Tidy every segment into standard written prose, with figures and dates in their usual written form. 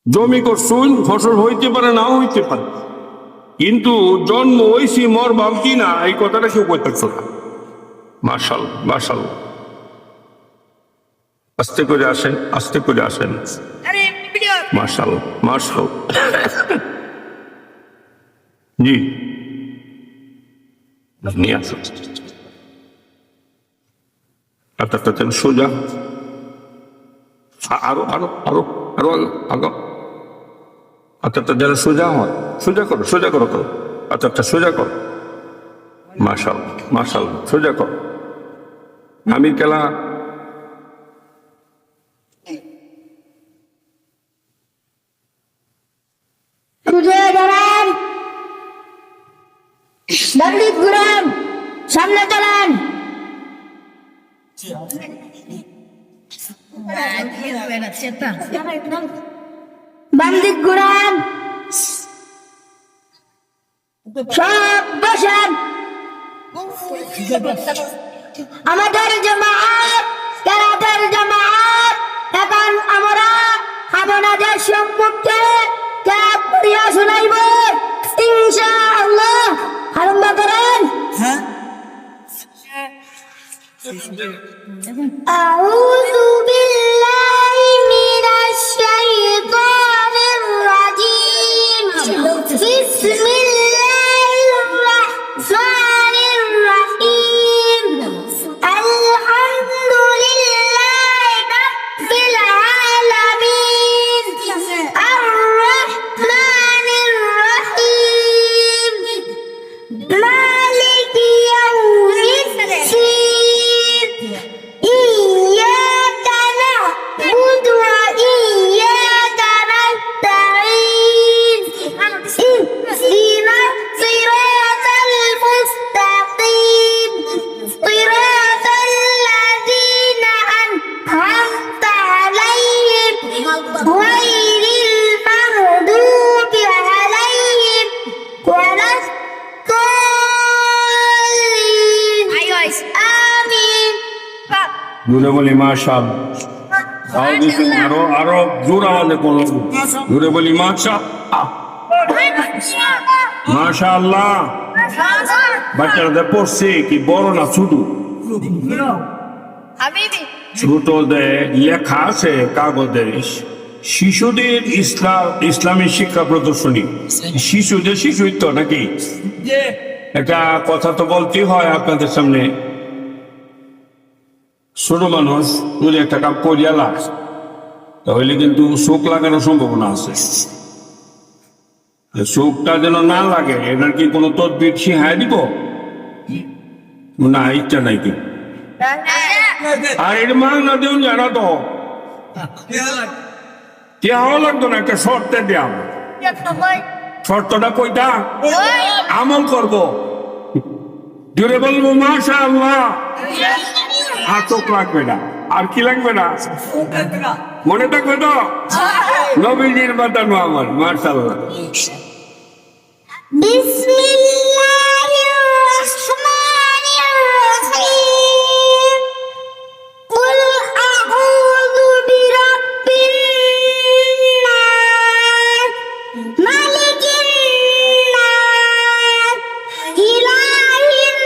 জমি করছুন, ফসল হইতে পারে নাও হইতে পারে, কিন্তু জন্ম হইছি মর ভাবছি না, এই কথাটা কেউ করতেছ না। মাশাআল্লাহ মাশাআল্লাহ। আস্তে করে আসেন, আস্তে করে আসেন। মাশাআল্লাহ মাশাআল্লাহ। জি নিয়ে আসুন। আচ্ছা সোজা, আরো আরো আরো আরো আরো। আচ্ছা যেন সোজা হয়, সোজা করো সোজা করো করো। আচ্ছা সোজা করো। মাশাআল্লাহ মাশাআল্লাহ, সোজা করো। আমির কেলা দাঁড়ান, দণ্ডিত ঘুরান, সামনে চালান। বাম দিক ঘুরান, সব বসেন। আমাদের জামাত, কেরাতের জামাত, এখন আমরা আপনাদের সম্মুখে ক্যাপ করিয়া শুনাইব ইনশাআল্লাহ। আরম্ভ করেন। আউযু বিল্লাহি মিনাশ শাইতানির রাজীম। বিসমিল্লাহির রাহমানির রাহিম। আলহামদুলিল্লাহি রাব্বিল আলামিন। আর-রাহমানির রাহিম। মালিকি ইয়াউমিদ্দিন। ইয়্যাকা না'বুদু ওয়া ইয়্যাকা নাস্তাঈন। ইহদিনাস সিরাতাল মুস্তাকিম। সিরাতাল লাযীনা আন'আমতা আলাইহিম গায়রিল মাগদুবি আলাইহিম ওয়ালাদ-দাল্লিন। আমিন। জোরে বলি মাশাআল্লাহ। আরো আরো জোর আওয়াজে কোন জোরে বলি মাশাআল্লাহ মাশাআল্লাহ। বাচ্চারা পড়ছে কি বড় না ছোট? ছোটদের লেখা আছে কাগজে, শিশুদের ইসলামী শিক্ষা প্রদর্শনী। শিশুদের শিশুই তো নাকি? একটা কথা তো বলতেই হয় আপনাদের সামনে। ছোট মানুষ যদি একটা কাপ করিয়া লাগ, তাহলে কিন্তু চোখ লাগানোর সম্ভাবনা আছে। চোখটা যেন না লাগে, এটার কি কোনো তদবির শিখাই দিব? না, ইচ্ছা নাই কি? আর এর মান না দেউন জানা তো কেউ লাগতো না, একটা শর্তে দেওয়া। শর্তটা কইটা আমল করবো, জোরে বলবো মাশাআল্লাহ। আর চোখ লাগবে না, আর কি লাগবে না? মনে থাকবে তো নবীজির বাতানো আমার মাশাআল্লাহ। বিসমিল্লাহির রাহমানির রাহিম। কুল আউযু বিরাব্বিন নাস, মালিকিন নাস, ইলাহিন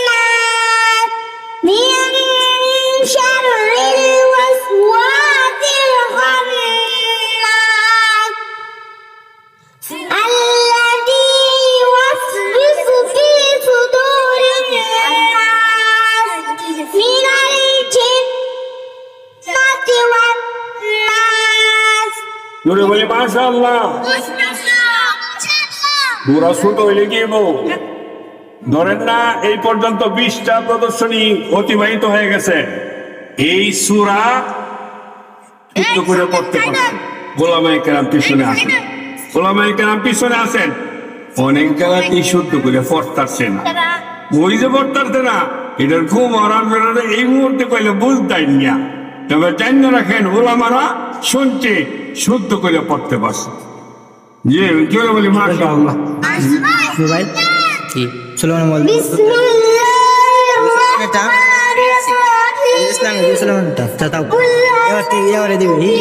নাস, মিন শাররিল ওয়াসওয়াসিল খান্নাস, الذي يوسوس في صدور الناس من الجنة والناس। জোরে বলি মাশাআল্লাহ। পুরা ছোট হইলে কি হবো? ধরেন না এই পর্যন্ত 20টা প্রদর্শনী অতিবাহিত হয়ে গেছে। এই সূরা শুদ্ধ করে পড়তে পারছে। গোলামায়ে কেরাম পিছনে আসেন, গোলামায়ে কেরাম পিছনে আসেন। অনেক জায়গায় কি শুদ্ধ করে পড়তারছে না, ওই যে পড়তারছে না, এটার ঘুম আরাম এই মুহূর্তে কইলে বুঝতাই না। তবে জানিয়ে রাখেন, ওলামারা শুনছে, শুদ্ধ করে পড়তে পারছে। যে জোরে বলি মাশাআল্লাহ। মোবাইল কি সুলেমান বল বিসমিল্লাহির রাহমানির রাহিম। ইসলাম এবারে দিবি।